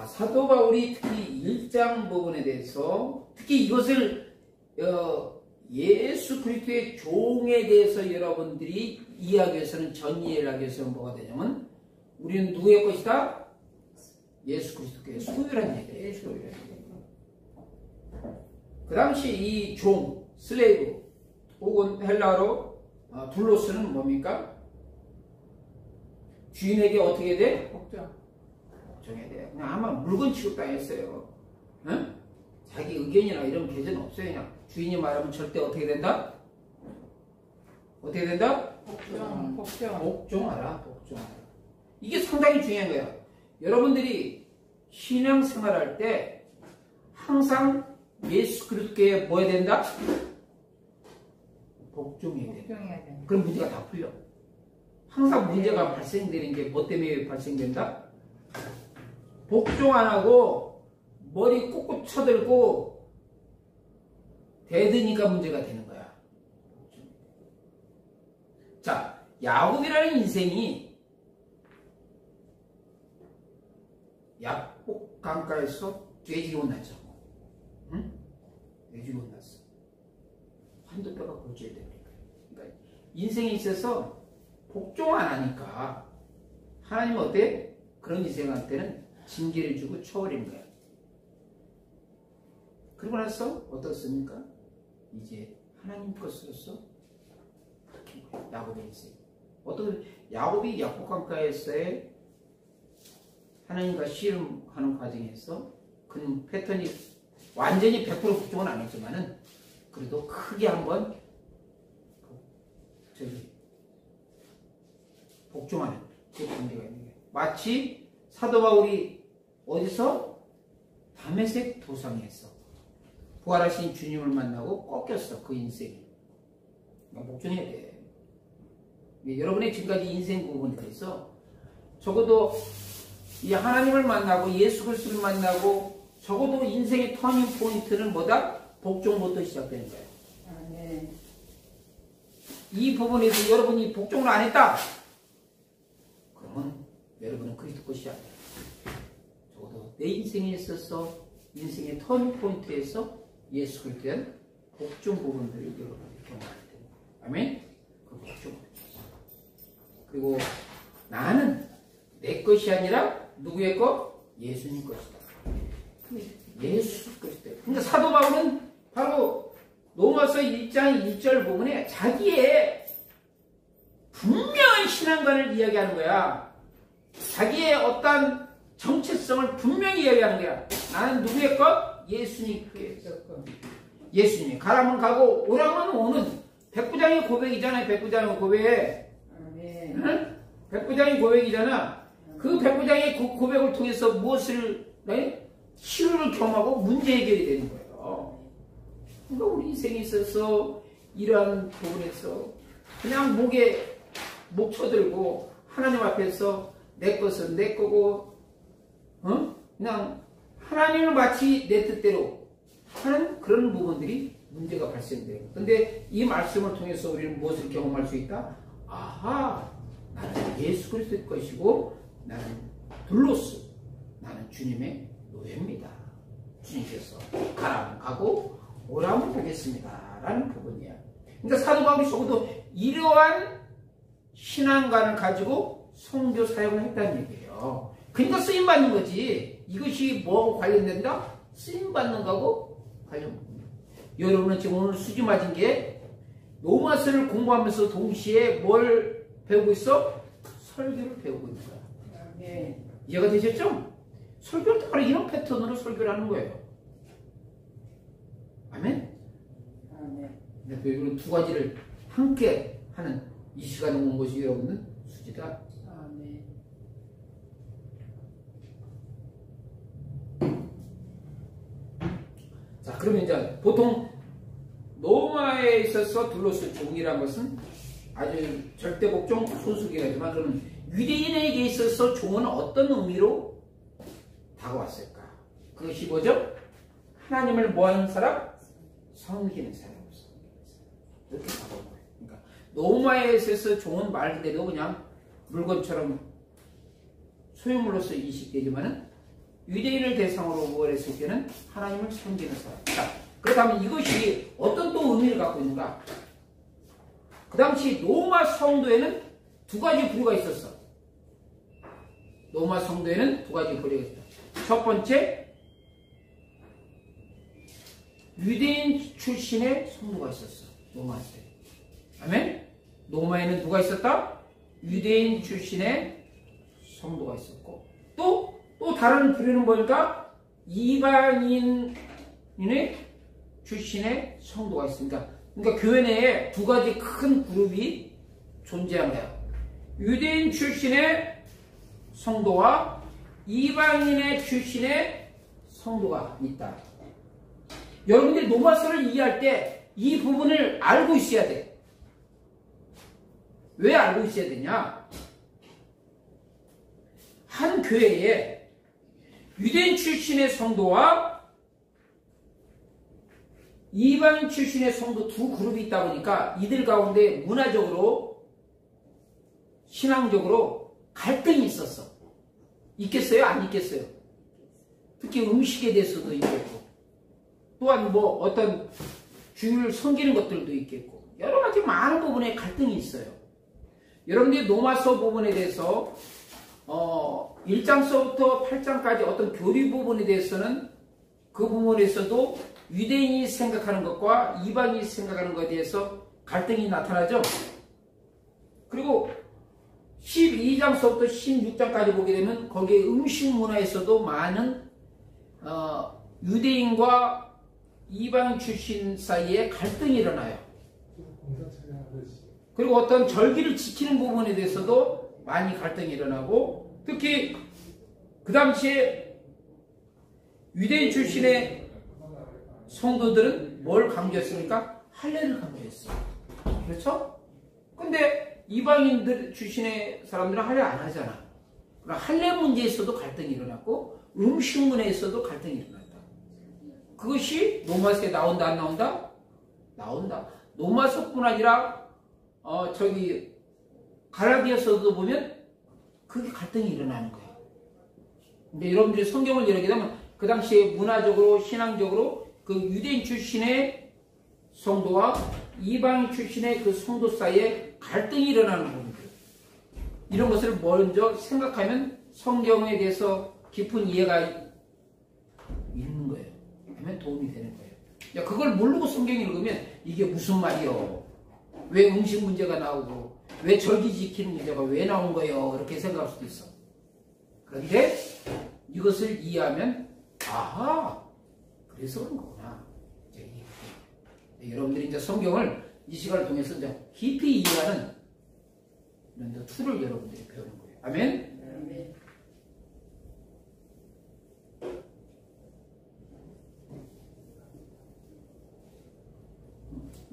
[SPEAKER 1] 사도 바울이 특히 1장 부분에 대해서 특히 이것을 예수 그리스도의 종에 대해서 여러분들이 이해하기 위해서는 전이해를 하기 위해서는 뭐가 되냐면 우리는 누구의 것이다? 예수 그리스도의 소유라는 얘기예요. 소유라는 얘기. 그 당시 이 종, 슬레이브 혹은 헬라어로 둘로스는 뭡니까? 주인에게 어떻게 돼? 복종해야 돼요. 그냥 아마 물건 취급당했어요. 응? 자기 의견이나 이런 계제는 없어요. 그냥 주인이 말하면 절대 어떻게 된다? 어떻게 된다? 복종하라. 이게 상당히 중요한 거야. 여러분들이 신앙생활할 때 항상 예수 그리스도께 뭐 해야 된다? 복종해야 된다. 그럼 문제가 다 풀려. 항상 문제가 발생되는 게 뭐 때문에 발생된다? 복종 안 하고 머리 꾹꾹 쳐들고 대드니까 문제가 되는 거야. 자, 야곱이라는 인생이 약복 강가에서 돼지를 혼났죠. 응? 돼지를 혼났어. 한두 뼈가 고쳐야 되니까. 그러니까 인생에 있어서 복종 안 하니까 하나님은 어때? 그런 인생한테는 징계를 주고 처벌인 거야. 그러고 나서 어떻습니까? 이제 하나님 것으로서 바뀐 거야. 야곱의 인생. 어떤 야곱이 약복강가에서의 하나님과 씨름하는 과정에서 그 패턴이 완전히 100% 복종은 안 했지만은 그래도 크게 한번 복종하는 그 관계가 있는 거예요. 마치 사도 바울이 어디서? 다메섹 도상에서 부활하신 주님을 만나고 꺾였어. 그 인생이. 그러니까 복종해야 돼. 여러분의 지금까지 인생 부분에 대해서 적어도 이 하나님을 만나고 예수 그리스도를 만나고 적어도 인생의 터닝 포인트는 뭐다? 복종부터 시작되는 거예요.
[SPEAKER 2] 네.
[SPEAKER 1] 이 부분에서 여러분이 복종을 안 했다? 그러면 여러분은 그리스도 것이 아니에요. 적어도 내 인생에 있어서 인생의 터닝 포인트에서 예수 그리스도에 대한 복종 부분들을 여러분이 경험하게 됩니다. 아멘? 그 복종. 그리고 나는 내 것이 아니라 누구의 것? 예수님 것이다. 예수 그리스도. 그러니까 사도 바울은 바로 로마서 1장 1절 부분에 자기의 분명한 신앙관을 이야기하는 거야. 자기의 어떤 정체성을 분명히 이야기하는 거야. 나는 누구의 것? 예수님 것. 예수님. 가라면 가고 오라면 오는 백부장의 고백이잖아요. 백부장의 고백. 응? 백부장의 고백이잖아. 그 백부장의 고백을 통해서 무엇을 치료를 경험하고 문제 해결이 되는 거예요. 그러니까 우리 인생에 있어서 이러한 부분에서 그냥 목 쳐들고 하나님 앞에서 내 것은 내 거고 그냥 하나님을 마치 내 뜻대로 하는 그런 부분들이 문제가 발생돼요. 그런데 이 말씀을 통해서 우리는 무엇을 경험할 수 있다? 아하, 나는 예수 그리스도의 것이고 나는 둘로스, 나는 주님의 노예입니다. 주님께서 가라면 가고 오라면 오겠습니다. 라는 부분이야. 그러니까 사도 바울이 적어도 이러한 신앙관을 가지고 선교 사역을 했다는 얘기예요. 그러니까 쓰임받는 거지. 이것이 뭐하고 관련된다? 쓰임받는 거하고 관련됩니다. 여러분은 지금 오늘 수지 맞은 게 로마서를 공부하면서 동시에 뭘 배우고 있어? 설교를 배우고 있는 거야.
[SPEAKER 2] 네.
[SPEAKER 1] 이해가 되셨죠? 설교를 바로 이런 패턴으로 설교를 하는 거예요. 아멘?
[SPEAKER 2] 네.
[SPEAKER 1] 이런 두 가지를 함께 하는 이 시간에 온 것이 여러분은 수지다.
[SPEAKER 2] 네.
[SPEAKER 1] 자, 그러면 이제 보통 로마에 있어서 둘로스 종이라는 것은 아주 절대 복종 소수기라지만 그러면 유대인에게 있어서 종은 어떤 의미로 다가왔을까? 그것이 뭐죠? 하나님을 뭐하는 사람? 섬기는 사람으로서 이렇게 다가온 거예요. 그러니까 로마에 있어서 종은 말 그대로 그냥 물건처럼 소유물로서 인식되지만은 유대인을 대상으로 뭐랬을 때는 하나님을 섬기는 사람. 자, 그렇다면 이것이 어떤 또 의미를 갖고 있는가? 그 당시 로마 성도에는 두 가지 부류가 있었어. 로마 성도에는 두 가지 부류가 있었다. 첫 번째, 유대인 출신의 성도가 있었어. 로마에. 아멘? 로마에는 누가 있었다? 유대인 출신의 성도가 있었고, 또 다른 부류는 뭘까? 이방인의 출신의 성도가 있습니다. 그러니까 교회 내에 두 가지 큰 그룹이 존재한 거야. 유대인 출신의 성도와 이방인의 출신의 성도가 있다. 여러분들이 로마서를 이해할 때 이 부분을 알고 있어야 돼. 왜 알고 있어야 되냐? 한 교회에 유대인 출신의 성도와 이방인 출신의 성도 두 그룹이 있다 보니까 이들 가운데 문화적으로 신앙적으로 갈등이 있었어. 있겠어요? 안 있겠어요? 특히 음식에 대해서도 있겠고 또한 뭐 어떤 주를 섬기는 것들도 있겠고 여러 가지 많은 부분에 갈등이 있어요. 여러분들이 로마서 부분에 대해서 1장서부터 8장까지 어떤 교리 부분에 대해서는 그 부분에서도 유대인이 생각하는 것과 이방인이 생각하는 것에 대해서 갈등이 나타나죠. 그리고 12장서부터 16장까지 보게 되면 거기에 음식 문화에서도 많은 유대인과 이방인 출신 사이에 갈등이 일어나요. 그리고 어떤 절기를 지키는 부분에 대해서도 많이 갈등이 일어나고 특히 그 당시에 유대인 출신의 성도들은 뭘 강조했습니까? 할례를 강조했어요. 그렇죠? 근데 이방인들 출신의 사람들은 할례 안 하잖아. 그러니까 할례 문제에서도 갈등이 일어났고 음식 문화에서도 갈등이 일어났다. 그것이 로마서에 나온다 안 나온다? 나온다. 로마서뿐 아니라 갈라디아서도 보면 그게 갈등이 일어나는 거야. 근데 여러분들이 성경을 읽게 되면 그 당시에 문화적으로 신앙적으로 그 유대인 출신의 성도와 이방인 출신의 그 성도 사이에 갈등이 일어나는 겁니다. 이런 것을 먼저 생각하면 성경에 대해서 깊은 이해가 있는 거예요. 하면 도움이 되는 거예요. 그걸 모르고 성경 읽으면 이게 무슨 말이요? 왜 음식 문제가 나오고 왜 절기 지키는 문제가 왜 나온 거예요? 이렇게 생각할 수도 있어. 그런데 이것을 이해하면 아하, 그래서 그런 거구나. 여러분들이 이제 성경을 이 시간을 통해서 이제 깊이 이해하는 이런 툴을 여러분들이 배우는 거예요. 아멘?
[SPEAKER 3] 아멘.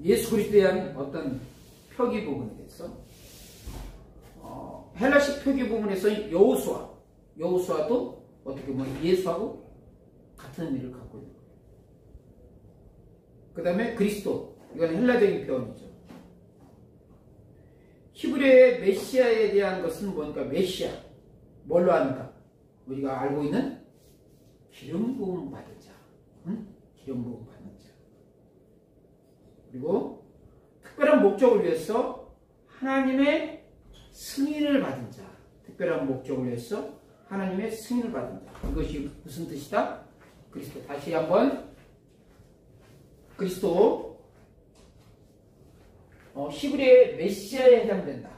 [SPEAKER 1] 예수 그리스도에 대한 어떤 표기 부분에 대해서 헬라식 표기 부분에서 여호수아도 어떻게 보면 예수하고 같은 의미를 갖고 있는 거예요. 그 다음에 그리스도, 이건 헬라적인 표현이죠. 히브리어의 메시아에 대한 것은 뭔가 메시아, 뭘로 하는가? 우리가 알고 있는 기름 부음 받은 자, 기름 부음 받은 자. 그리고 특별한 목적을 위해서 하나님의 승인을 받은 자, 특별한 목적을 위해서 하나님의 승인을 받은 자. 이것이 무슨 뜻이다? 그리스도. 다시 한번 그리스도 히브리의 메시아에 해당된다.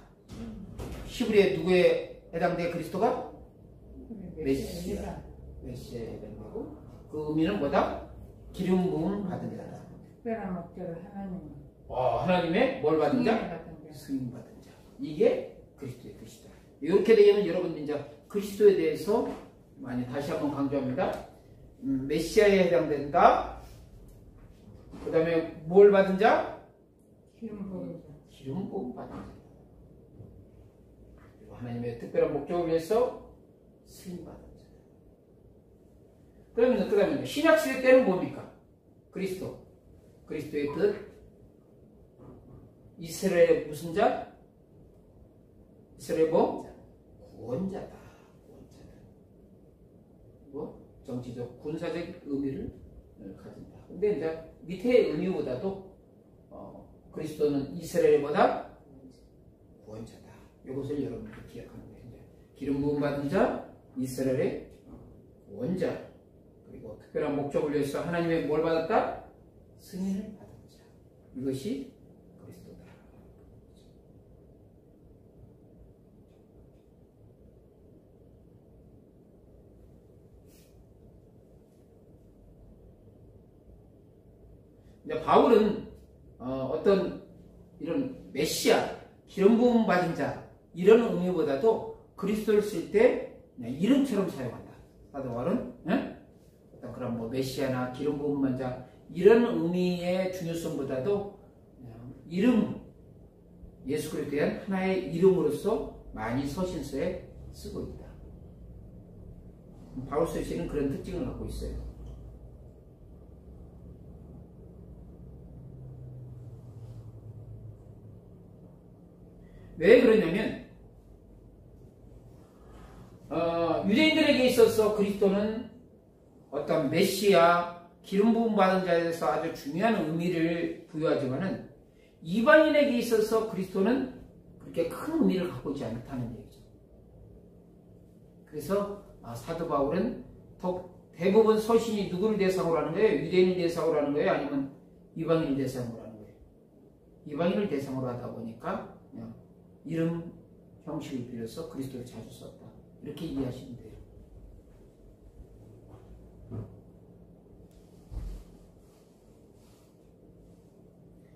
[SPEAKER 1] 히브리의 누구에 해당돼? 그리스도가? 메시아에 해당되고 그 의미는 뭐다? 기름 부음 받은 자다.
[SPEAKER 2] 특별한 목적을
[SPEAKER 1] 하나님의 뭘 받은 자? 승인 받은 자. 이게 그리스도의 뜻이다. 이렇게 되면 여러분 이제 그리스도에 대해서 많이 다시 한번 강조합니다. 메시아에 해당된다. 그 다음에 뭘 받은 자?
[SPEAKER 2] 기름 부음
[SPEAKER 1] 받은 자. 그리고 하나님의 특별한 목적을 위해서 승인 받은 자. 그러면 그 다음에 신약시대 때는 뭡니까? 그리스도의 뜻. 이스라엘의 무슨 자? 이스라엘의 뭐? 구원자다. 그리고 정치적, 군사적 의미를 가진다. 근데 이제 밑에 의미보다도 그리스도는 이스라엘보다 구원자다. 이것을 여러분들 기억하는 거예요. 기름 부음 받은 자, 이스라엘의 구원자. 그리고 특별한 목적을 위해서 하나님의 뭘 받았다? 승인을 받은 자. 이것이 그리스도다. 이제 바울은 어떤 이런 메시아, 기름 부음 받은 자 이런 의미보다도 그리스도를 쓸 때 이름처럼 사용한다. 사도 바울은 그런 뭐 메시아나 기름 부음 받은 자 이런 의미의 중요성보다도 이름, 예수 그리스도에 대한 하나의 이름으로서 많이 서신서에 쓰고 있다. 바울 서신은 그런 특징을 갖고 있어요. 왜 그러냐면 유대인들에게 있어서 그리스도는 어떤 메시아, 기름 부음 받은 자에 대해서 아주 중요한 의미를 부여하지만은 이방인에게 있어서 그리스도는 그렇게 큰 의미를 갖고 있지 않다는 얘기죠. 그래서 사도 바울은 대부분 서신이 누구를 대상으로 하는 거예요? 유대인을 대상으로 하는 거예요? 아니면 이방인을 대상으로 하는 거예요? 이방인을 대상으로 하다 보니까 그냥 이름 형식을 빌려서 그리스도를 자주 썼다. 이렇게 이해하시면 돼요.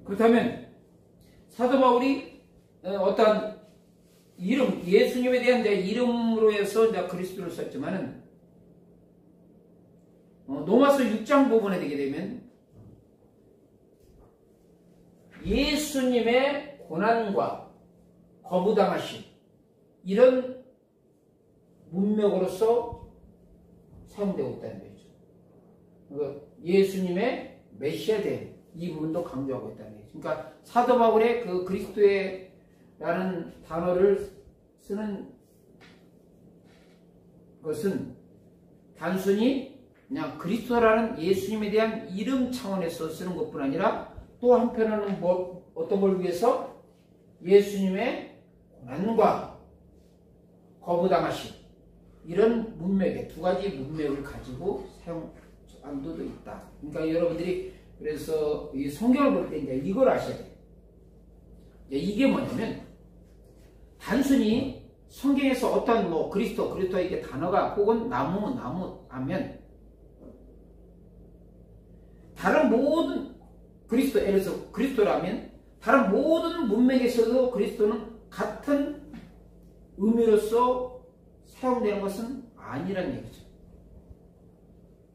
[SPEAKER 1] 그렇다면 사도 바울이 어떤 이름, 예수님에 대한 이름으로 해서 그리스도를 썼지만은 로마서 6장 부분에 되게 되면 예수님의 고난과 거부당하심 이런 문맥으로서 사용되고 있다는 거죠. 예수님의 메시아 됨, 이 부분도 강조하고 있다는 얘기죠. 그러니까 사도 바울의 그 그리스도의라는 단어를 쓰는 것은 단순히 그냥 그리스도라는 예수님에 대한 이름 차원에서 쓰는 것뿐 아니라 또 한편으로는 어떤 걸 위해서 예수님의 고난과 거부당하심, 이런 문맥에 두 가지 문맥을 가지고 사용한 도도 있다. 그러니까 여러분들이 그래서 이 성경을 볼 때 이제 이걸 아셔야 돼요. 이게 뭐냐면 단순히 성경에서 어떤 그리스도 이렇게 단어가 혹은 나무 하면 다른 모든 예를 들어서 그리스도라면 다른 모든 문맥에서도 그리스도는 같은 의미로서 사용되는 것은 아니라는 얘기죠.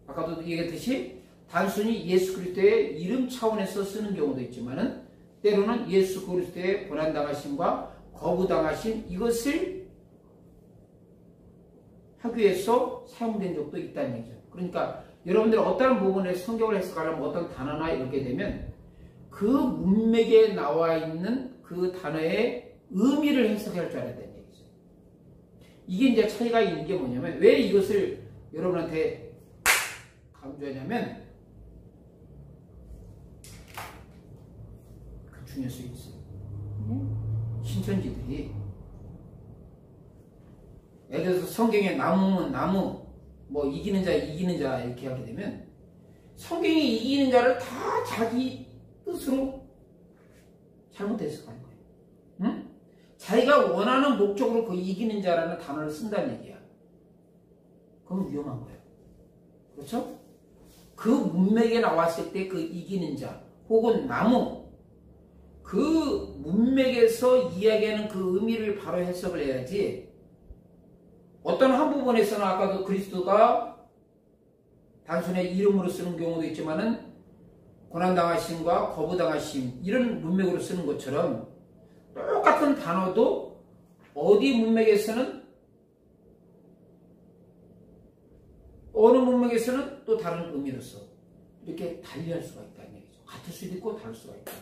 [SPEAKER 1] 아까도 얘기했듯이 단순히 예수 그리스도의 이름 차원에서 쓰는 경우도 있지만은 때로는 예수 그리스도의 고난당하심과 거부당하심, 이것을 하기 위해서 사용된 적도 있다는 얘기죠. 그러니까 여러분들이 어떤 부분에 성경을 해석하려면 어떤 단어나 이렇게 되면 그 문맥에 나와 있는 그 단어의 의미를 해석할 줄 알아야 된다는 얘기죠. 이게 이제 차이가 있는 게 뭐냐면, 왜 이것을 여러분한테 강조하냐면 그 중요성이 있어요. 신천지들이 예를 들어서 성경에 나무면 나무, 이기는 자 이렇게 하게 되면 성경이 이기는 자를 다 자기 뜻으로 잘못 해석하는 거예요. 응? 자기가 원하는 목적으로 그 이기는 자라는 단어를 쓴다는 얘기야. 그건 위험한 거예요. 그렇죠? 그 문맥에 나왔을 때 그 이기는 자 혹은 나무, 그 문맥에서 이야기하는 그 의미를 바로 해석을 해야지, 어떤 한 부분에서는 아까도 그리스도가 단순히 이름으로 쓰는 경우도 있지만은 고난당하심과 거부당하심, 이런 문맥으로 쓰는 것처럼 똑같은 단어도 어디 문맥에서는, 어느 문맥에서는 또 다른 의미로서 이렇게 달리할 수가 있다는 얘기죠. 같을 수도 있고 다를 수가 있다.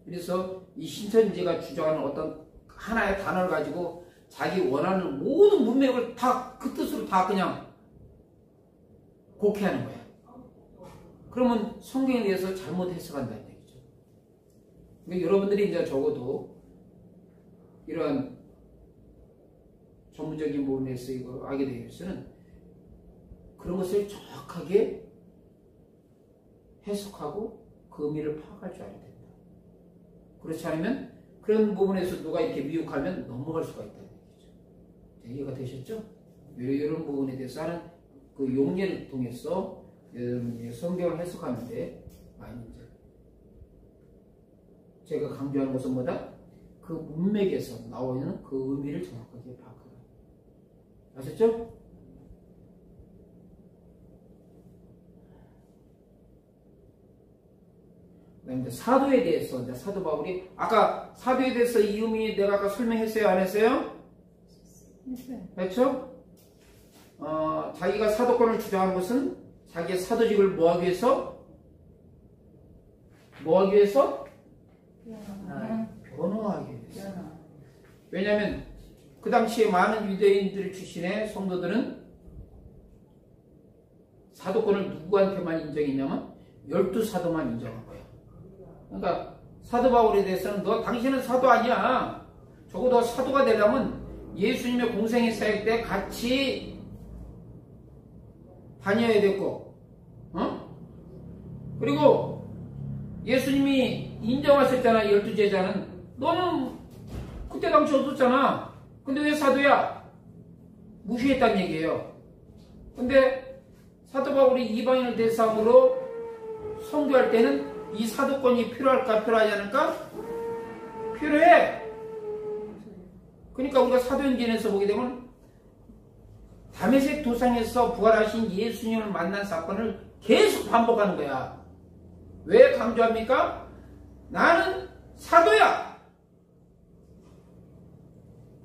[SPEAKER 1] 그래서 이 신천지가 주장하는 어떤 하나의 단어를 가지고 자기 원하는 모든 문맥을 다 그 뜻으로 다 그냥 곡해하는 거야. 그러면 성경에 대해서 잘못 해석한다는 얘기죠. 그러니까 여러분들이 이제 적어도 이런 전문적인 부분에서 이거 알게 되어서는 그런 것을 정확하게 해석하고 그 의미를 파악할 줄 알아야 된다. 그렇지 않으면 그런 부분에서 누가 이렇게 미혹하면 넘어갈 수가 있다는 얘기죠. 이해가 되셨죠? 이런 부분에 대해서 하는 그 용례를 통해서 여러분이 성경을 해석하는데 많이 이제 제가 강조하는 것은 뭐다? 그 문맥에서 나오는 그 의미를 정확하게 파악하라. 아셨죠? 그다음에 사도에 대해서 이제 사도 바울이 아까 사도에 대해서 이 의미 내가 아까 설명했어요, 안 했어요? 그렇죠? 자기가 사도권을 주장한 것은 자기의 사도직을 뭐하기 위해서? 뭐하기 위해서? 변호하기 위해서. 왜냐하면 그 당시에 많은 유대인들 출신의 성도들은 사도권을 누구한테만 인정했냐면 12사도만 인정한 거예요. 그러니까 사도 바울에 대해서는 너 당신은 사도 아니야. 적어도 사도가 되려면 예수님의 공생의 사역 때 같이 다녀야 됐고, 그리고 예수님이 인정하셨잖아. 12제자는. 너는 그때 당시 없었잖아. 근데 왜 사도야? 무시했다는 얘기예요. 근데 사도 바울이 이방인을 대상으로 선교할 때는 이 사도권이 필요할까 필요하지 않을까? 필요해. 그러니까 우리가 사도행전에서 보게 되면 다메섹 도상에서 부활하신 예수님을 만난 사건을 계속 반복하는 거야. 왜 강조합니까? 나는 사도야.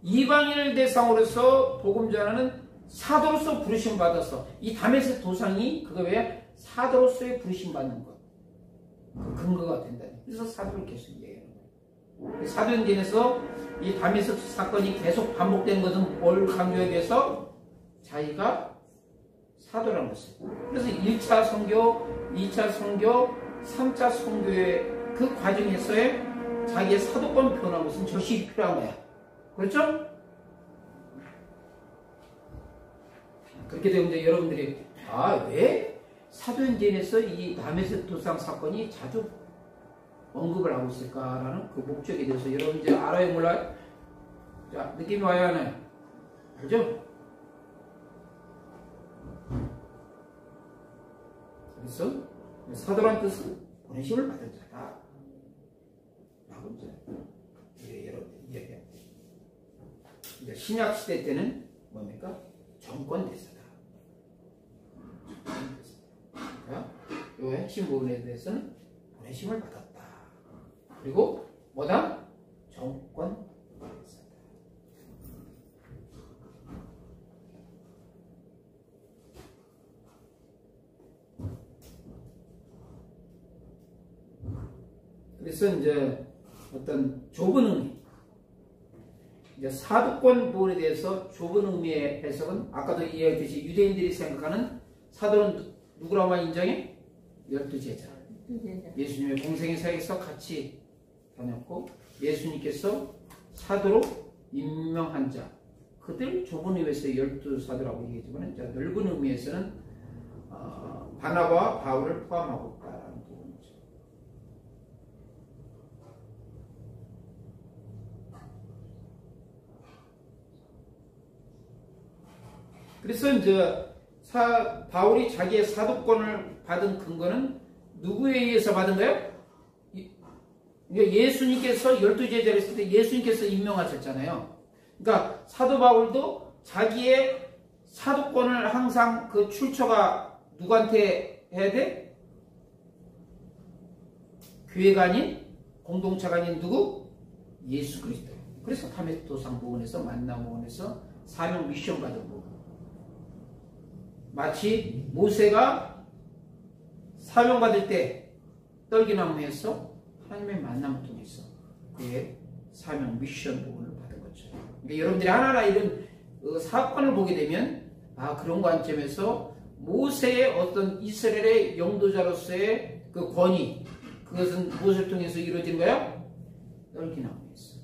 [SPEAKER 1] 이방인을 대상으로서 복음 전하는 사도로서 부르심 받아서 이 다메섹 도상이 그거 왜 사도로서의 부르심 받는 것 그 근거가 된다. 그래서 사도를 계속 얘기하는 거예요. 사도행전에서 이 다메섹 사건이 계속 반복된 것은 뭘 강조하기 위해서 자기가 사도라는 것을. 그래서 1차 선교, 2차 선교, 3차 선교의 그 과정에서의 자기의 사도권 표현한 것은 저시 필요한 거야. 그렇죠? 그렇게 되면 이제 여러분들이 왜 사도행전에서 이 다메섹 도상 사건이 자주 언급을 하고 있을까라는 그 목적에 대해서 여러분 이제 알아요, 몰라요? 자, 느낌이 와요, 안 와요? 알죠? 그래서 사도란 뜻은 보내심을 받은 자다. 라고 이제 여러분들이 이야기합니다. 이제 신약 시대 때는 뭡니까? 정권 대사다. 요 핵심 부분에 대해서는 보내심을 받았다. 그리고 뭐다? 정권 대사다. 그래서 이제 어떤 좁은 의미, 이제 사도권 부분에 대해서 좁은 의미의 해석은 아까도 이야기했듯이 유대인들이 생각하는 사도는 누구라고만 인정해? 12제자. 예수님의 공생의 사역에서 같이 다녔고 예수님께서 사도로 임명한 자, 그들 좁은 의미에서 12사도라고 얘기했지만 넓은 의미에서는 바나바와 바울을 포함하고 있다는 부분이죠. 그래서 이제 바울이 자기의 사도권을 받은 근거는 누구에 의해서 받은 거예요? 예수님께서 12제자를 했을 때 예수님께서 임명하셨잖아요. 그러니까 사도 바울도 자기의 사도권을 항상 그 출처가 누구한테 해야 돼? 교회가 아닌, 공동체가 아닌 누구? 예수 그리스도. 그래서 다메섹 도상 부분에서 만남 부분에서 사명 미션 받은 부분. 마치 모세가 사명받을 때 떨기나무에서 하나님의 만남을 통해서 그의 사명 미션 부분을 받은 거죠. 그러니까 여러분들이 하나하나 이런 사건을 보게 되면 그런 관점에서 모세의 어떤 이스라엘의 영도자로서의 그 권위, 그것은 무엇을 통해서 이루어진 거야? 떨기나무에서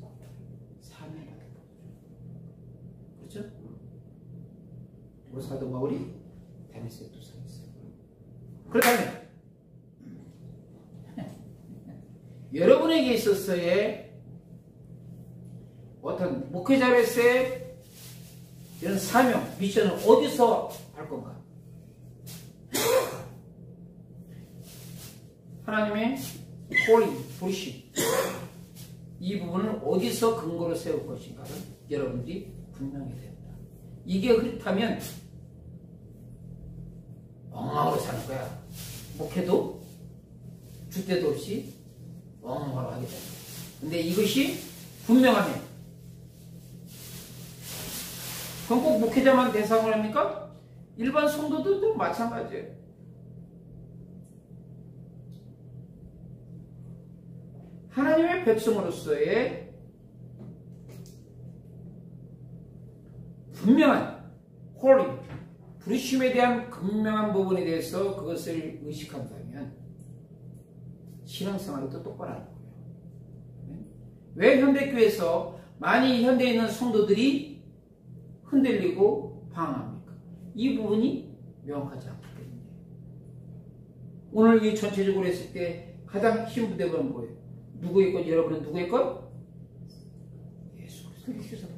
[SPEAKER 1] 사명받은 거죠. 그렇죠? 우리 사도 바울이 다메섹 도상에 있어요. 그렇다면 여러분에게 있어서의 어떤 목회자로서의 이런 사명, 미션을 어디서 할 건가? 하나님의 콜링, 부르심, 이 부분을 어디서 근거로 세울 것인가를 여러분들이 분명히 된다. 이게 그렇다면 엉망으로 사는 거야. 목회도 줏대도 없이 엉망으로 하게 된다. 근데 이것이 분명하면 그럼 꼭 목회자만 대상을 합니까? 일반 성도들도 마찬가지예요. 하나님의 백성으로서의 분명한 콜링, 부르심에 대한 분명한 부분에 대해서 그것을 의식한다면 신앙생활도 똑바로 하는 거예요. 왜 현대교회에서 많이 현대에 있는 성도들이 흔들리고 방황합니까? 이 부분이 명확하지 않기 때문에. 오늘 이 전체적으로 했을 때 가장 힘 부대가 뭐예요? 누구의 것? 여러분은 누구의 것? 예수 그리스도.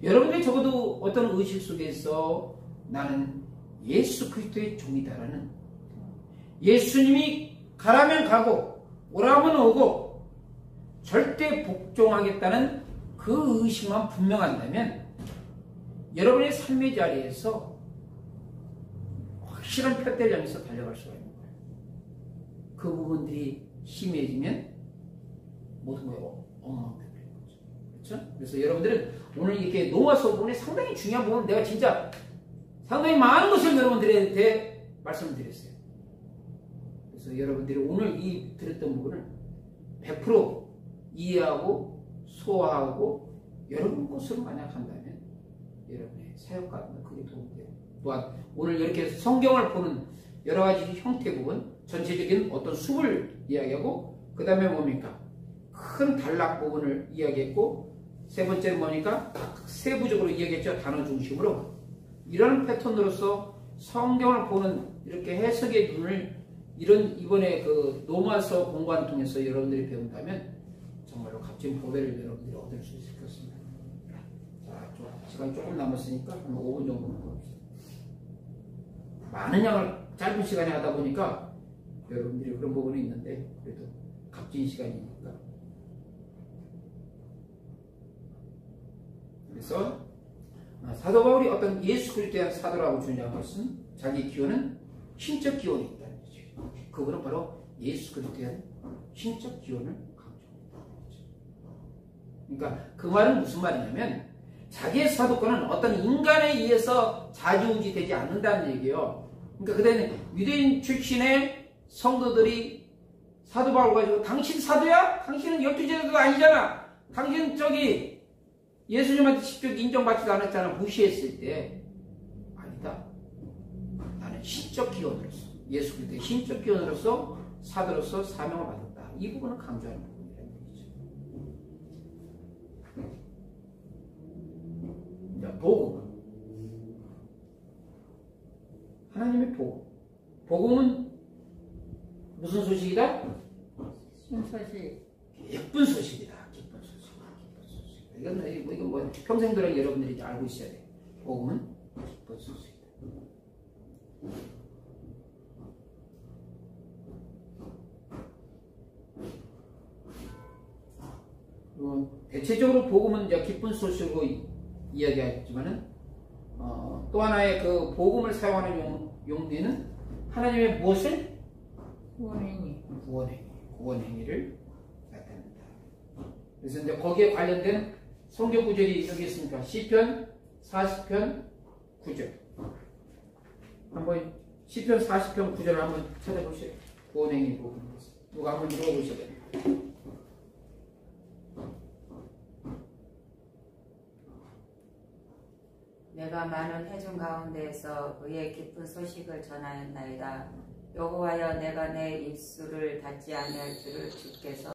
[SPEAKER 1] 여러분들이 적어도 어떤 의식 속에서 나는 예수 그리스도의 종이다라는, 예수님이 가라면 가고 오라면 오고 절대 복종하겠다는 그 의식만 분명한다면 여러분의 삶의 자리에서 확실한 편대점에서 달려갈 수가 있는 거예요. 그 부분들이 심해지면 모든 게 엉망되는 거죠. 그렇죠? 그래서 여러분들은 오늘 이렇게 노아서 부분이 상당히 중요한 부분, 내가 진짜 상당히 많은 것을 여러분들한테 말씀을 드렸어요. 그래서 여러분들이 오늘 이 들었던 부분을 100% 이해하고 소화하고 여러분 것으로 만약 한다면 여러분의 사역 가운데 크게 도움이 돼요. 또한 오늘 이렇게 성경을 보는 여러 가지 형태 부분, 전체적인 어떤 숲을 이야기하고, 그 다음에 뭡니까? 큰 단락 부분을 이야기했고, 세 번째는 뭐니까? 세부적으로 이야기했죠. 단어 중심으로. 이런 패턴으로서 성경을 보는 이렇게 해석의 눈을 이번에 그 노마서 공부를 통해서 여러분들이 배운다면 정말로 값진 보배를 여러분들이 얻을 수 있을 것입니다. 자, 시간이 조금 남았으니까 한 5분 정도만 봅시다. 많은 양을 짧은 시간에 하다 보니까 여러분들이 그런 부분이 있는데 그래도 값진 시간이니까. 그래서 사도 바울이 어떤 예수 그리스도에 대한 사도라고 주장한 것은 자기 기원은 신적 기원이 있다는 거죠. 그거는 바로 예수 그리스도에 대한 신적 기원을 강조합니다. 그러니까 그 말은 무슨 말이냐면 자기의 사도권은 어떤 인간에 의해서 좌지우지 되지 않는다는 얘기예요. 그러니까 그때는 유대인 출신의 성도들이 사도 바울 가지고 당신 사도야? 당신은 12제자도 아니잖아. 당신 저기 예수님한테 직접 인정받지도 않았잖아. 무시했을 때 아니다. 나는 신적 기원으로서 예수 그리스도의 신적 기원으로서 사도로서 사명을 받았다. 이 부분을 강조하는 부분이라는 얘기죠. 자, 복음. 하나님의 복음. 복음은 무슨 소식이다?
[SPEAKER 2] 신소식.
[SPEAKER 1] 예쁜 소식이다. 기쁜 소식. 이건 뭐 평생도록 여러분들이 이제 알고 있어야 돼. 복음은 기쁜 소식이다. 대체적으로 복음은 이제 기쁜 소식으로 이야기하지만은 또 하나의 그 복음을 사용하는 용례는 하나님의 무엇을? 구원행위를 나타낸다. 그래서 이제 거기에 관련된 성경 구절이 여기 있으니까 시편 40편 9절. 한번 시편 40편 9절을 한번 찾아보세요. 구원행위 부분. 누가 한번 읽어보셔야 돼요.
[SPEAKER 3] 내가 많은 회중 가운데에서 그의 기쁜 소식을 전하였나이다. 여호와여, 내가 내 입술을 닫지 아니할 줄을 주께서